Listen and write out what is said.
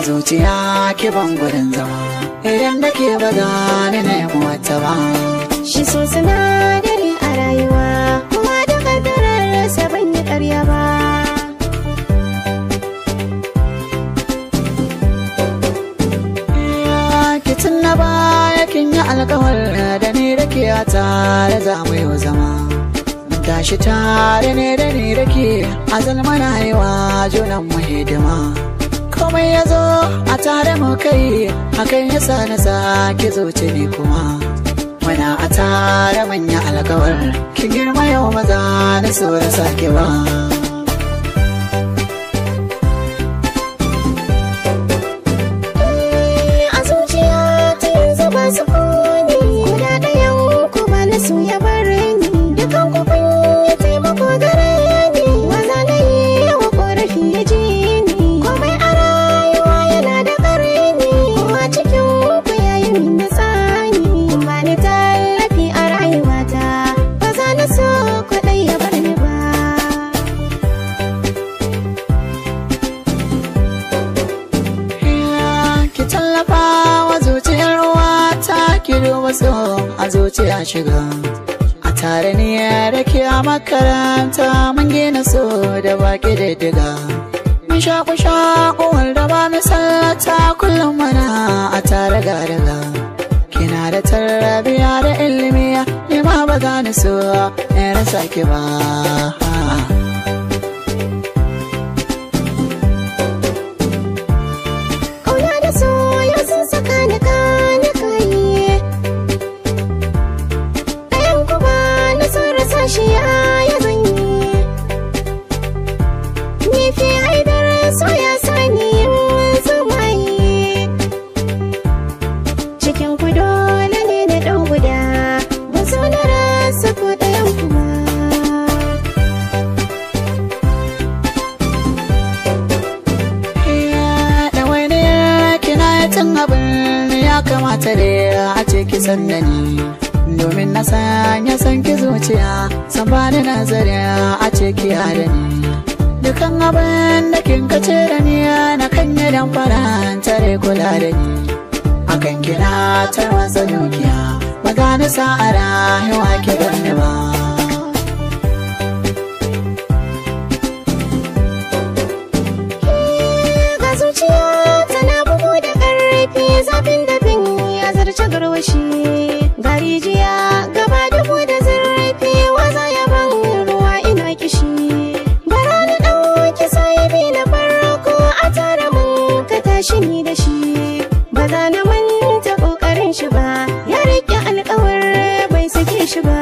zuciya ki ban gudun zama, idan da ke ba za ni nemi wata ba. Shi so sinadari a rayuwa, kuma da kaddararsa ban yi ƙarya ba. Kitin na baya kin yi alkawar da ni da ke a tare za mu yi zama. Tashi tare ne da ni da ke a zalmana yi wa junan mu hidima. Komai ya zo a tare mu kai, hakan ya sa na sake zuci ne kuma. Muna a tare manya alkawar, ki girma yau maza na so da sake ba. A zuciya ta yanzu ba su kone, guda ɗayan ku ba na so ya bar ni. Dukan ku kun yi taimako gare ni, maza na yi wa ƙorafi ya ji ni. Komai a rayuwa yana da ƙarni, kuma cikin ku ya yi min da tsani. Ba ni tallafi a rayuwata, ba za na so kwaɗai ya bar ni ba. Ki tallafa wa zuciyar uwata, ki duba so a zuciya shiga. A tare ni da ke a makaranta, mun gina so da baki da diga. Mun shaku wanda ba misalata, kullum mana a tare ga daga. Kina da tarbiya da ilimi, ni ma ba za ni so in rasa ki ba. Ƙauna da soya sun saka ni kane kayi, ɗayan ku ba na son rasa shi ya zanyi. Ni fi haidar soya sani yin zumayi, cikin ku dole ne na ɗau guda, ba so na rasa ko ɗayan ku ba. Tun abin ya kamata da a ce ki san da ni, domin na sanya san ki zuciya, san ba da nazari a ce ki da ni. Dukan abin da kin kace da ni na kan yi dan faranta da kula da ni. Akan kina tarwasa dukiya, magana sa'a rayuwa ki bar ni ba. Ga zuciya tana bugu da ƙarfi, zafin dafin ya zarce garwashi. Ga rijiya gaba dubu da zurfi, waza ya ban ruwa ina kishi. Bara na ɗauki sahibi na farko, a tare mun ka tashi ni da shi. Ba za na manta ƙoƙarin shi ba, ya riƙe alƙawar bai sake shi ba.